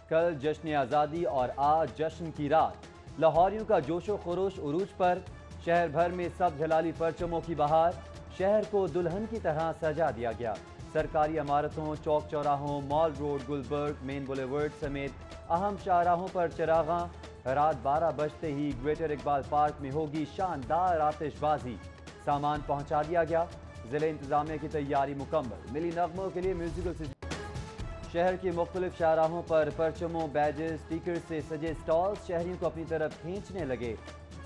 کل جشن آزادی اور آج جشن کی رات، لاہوریوں کا جوش و خروش عروج پر، شہر بھر میں سبز ہلالی پرچموں کی بہار، شہر کو دلہن کی طرح سجا دیا گیا۔ سرکاری عمارتوں، چوک چوراہوں، مال روڈ، گلبرگ، مین بولیورڈ سمیت اہم شاہراہوں پر چراغاں۔ رات 12 بجتے ہی گریٹر اقبال پارک میں ہوگی شاندار آتش بازی، سامان پہنچا دیا گیا۔ ضلع انتظامیہ کی تیاری مکمل، ملی نغموں کے لیے میوزیکل شہر کی مختلف شاہراہوں پر پرچموں، بیجز، سٹیکر سے سجے سٹالز شہریوں کو اپنی طرف کھینچنے لگے۔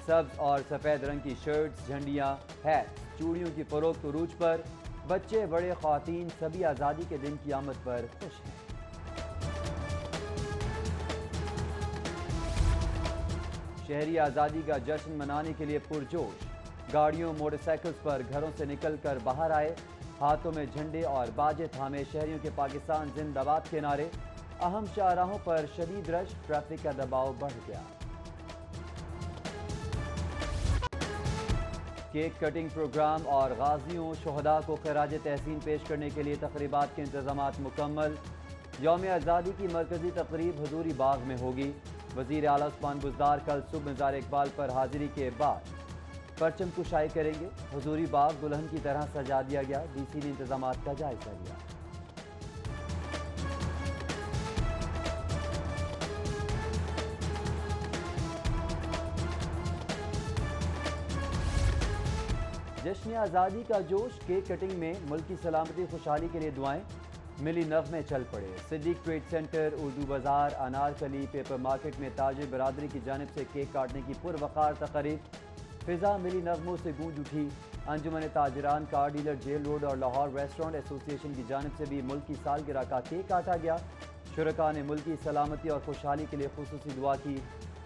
سبز اور سفید رنگ کی شرٹس، جھنڈیاں، ہیٹس، چوڑیوں کی فروخت عروج پر، بچے بڑے خواتین سبھی آزادی کے دن کی آمد پر خوش ہیں۔ شہری آزادی کا جشن منانے کے لیے پرجوش، گاڑیوں موٹر سائیکلز پر گھروں سے نکل کر باہر آئے، ہاتھوں میں جھنڈے اور باجے تھامے شہریوں کے پاکستان زندہ باد کے نعرے۔ اہم شاہراہوں پر شدید رش، ٹریفک کا دباؤ بڑھ گیا۔ کیک کٹنگ پروگرام اور غازیوں شہداء کو خراج تحسین پیش کرنے کے لیے تقریبات کے انتظامات مکمل۔ یوم آزادی کی مرکزی تقریب حضوری باغ میں ہوگی۔ وزیر اعلیٰ عثمان بزدار کل صبح مزار اقبال پر حاضری کے بعد پرچم کشائی کریں گے۔ حضوری باغ دلہن کی طرح سجا دیا گیا، ڈی سی نے انتظامات کا جائزہ لیا۔ جشن آزادی کا جوش، کیک کٹنگ میں ملکی سلامتی خوشحالی کے لیے دعائیں، ملی نغمے چل پڑے۔ صدیق ٹریڈ سینٹر، اردو بازار، انارکلی پیپر مارکیٹ میں تاجر برادری کی جانب سے کیک کاٹنے کی پروقار تقریب، فضا ملی نغموں سے گونج اٹھی۔ انجمن تاجران، کار ڈیلر، جیل روڈ اور لاہور ریسٹورنٹ ایسوسی ایشن کی جانب سے بھی ملکی سالگرہ کا کیک کاٹا گیا۔ شرکاء نے ملکی سلامتی اور خوشحالی کے لیے خصوصی دعا کی،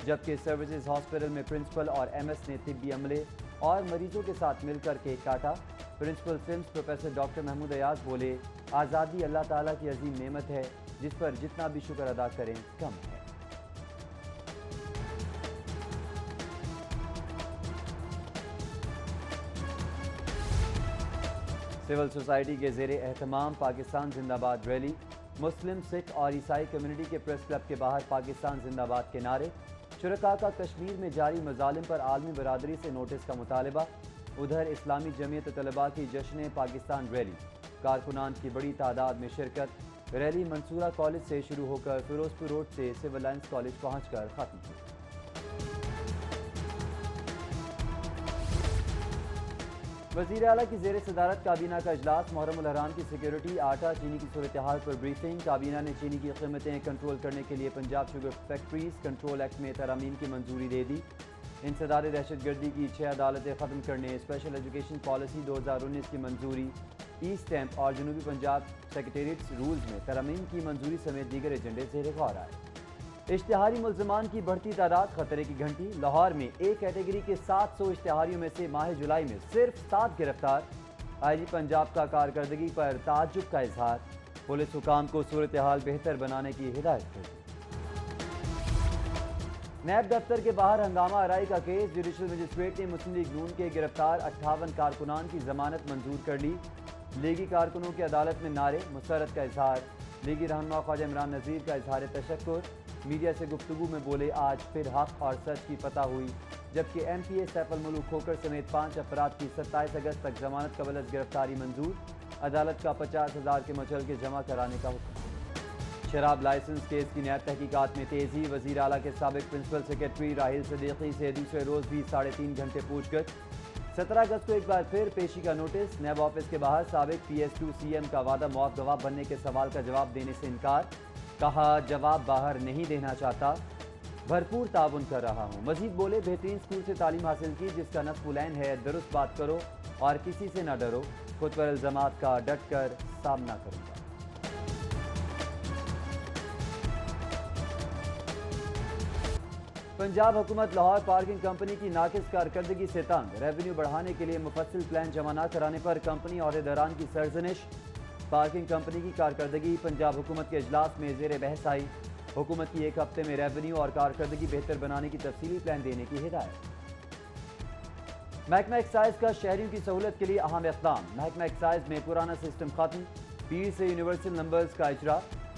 جبکہ سروسز ہاسپٹل میں پرنسپل اور ایم ایس نے طبی عملے اور مریضوں کے ساتھ مل کر کیک کاٹا۔ Principal SIMS professor doctor Mahmood Ayaz بولے، آزادی اللہ تعالیٰ کی عظیم نعمت ہے، جس پر جتنا بھی شکر ادا کریں کم ہے۔ سول سوسائٹی کے زیر اہتمام پاکستان زندہ باد ریلی، مسلم، سکھ اور عیسائی کمیونٹی کے پریس کلب کے باہر پاکستان زندہ باد کے نعرے۔ شرکاء کا کشمیر میں جاری مظالم پر عالمی برادری سے نوٹس کا مطالبہ۔ ادھر اسلامی جمعیت طلباء کی جشن پاکستان ریلی، کارکنان کی بڑی تعداد میں شرکت۔ ریلی منصورہ کالج سے شروع ہو کر فیروزپور روڈ سے سول لائنز کالج پہنچ کر ختم ہوئی۔ وزیر اعلیٰ کی زیر صدارت کابینہ کا اجلاس، محرم الحرام کی سیکیورٹی، آٹا چینی کی صورتحال پر بریفنگ۔ کابینہ نے چینی کی قیمتیں کنٹرول کرنے کے لیے Punjab sugar factories control act میں ترامیم کی منظوری دے دی۔ انسداد دہشت گردی کی 6 عدالتیں ختم کرنے، اسپیشل ایجوکیشن پالیسی 2019 کی منظوری، ای اسٹیمپ اور جنوبی پنجاب سیکریٹریٹس رولز میں ترامیم کی منظوری سمیت دیگر ایجنڈے زیر غور آئے۔ اشتہاری ملزمان کی بڑھتی تعداد، خطرے کی گھنٹی۔ لاہور میں اے کیٹیگری کے 700 اشتہاریوں میں سے ماہ جولائی میں صرف 7 گرفتار۔ آئی جی پنجاب کا کارکردگی پر تعجب کا اظہار، پولیس حکام کو صورتحال بہتر بنانے کی ہدایت کر دی۔ نیب دفتر کے باہر ہنگامہ آرائی کا کیس، جوڈیشل مجسٹریٹ نے مسلم لیگ نون کے گرفتار 58 کارکنان کی ضمانت منظور کر لی۔ لیگی کارکنوں کے عدالت میں نعرے، مسرت کا اظہار۔ لیگی رہنما خواجہ عمران نذیر کا اظہار تشکر۔ میڈیا سے گفتگو میں بولے، آج پھر حق اور سچ کی فتح ہوئی، جبکہ M P A Saif ul Malook Khokhar سمیت 5 افراد کی 27 اگست تک ضمانت قبل از گرفتاری منظور۔ عدالت کا 50,000 کے مچل کے جمع کرانے کا حکم۔ شراب لائسنس کیس کی نیب تحقیقات میں تیزی، وزیر اعلیٰ کے سابق پرنسپل سیکریٹری راحیل صدیقی سے دوسرے روز بھی 3.5 گھنٹے پوچھ گچھ۔ 17 اگست کو ایک بار پھر پیشی کا نوٹس، نیب آفس کے باہر سابق پی ایس 2 سی ایم کا وعدہ معاف گواہ بننے کے سوال کا جواب دینے سے انکار، کہا جواب باہر نہیں دینا چاہتا، بھرپور تعاون کر رہا ہوں۔ مزید بولے، بہترین اسکول سے تعلیم حاصل کی جس کا نصف العین ہے، درست بات کرو اور کسی سے نہ ڈرو، خود پر الزامات کا ڈٹ کر سامنا کروں گا۔ پنجاب حکومت لاہور پارکنگ کمپنی کی ناقص کارکردگی سے تنگ، ریونیو بڑھانے کے لیے مفصل پلان جمع نہ کرانے پر کمپنی عہدیداران کی سرزنش۔ پارکنگ کمپنی کی کارکردگی پنجاب حکومت کے اجلاس میں زیر بحث آئی، حکومت کی ایک ہفتے میں ریونیو اور کارکردگی بہتر بنانے کی تفصیلی پلان دینے کی ہدایت۔ محکمہ ایکسائز کا شہریوں کی سہولت کے لیے اہم اقدام، محکمہ ایکسائز میں پرانا سسٹم ختم، پیر سے یونیورسل نمبرز کا اجرا،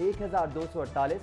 1248,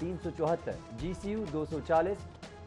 374, GCU 240,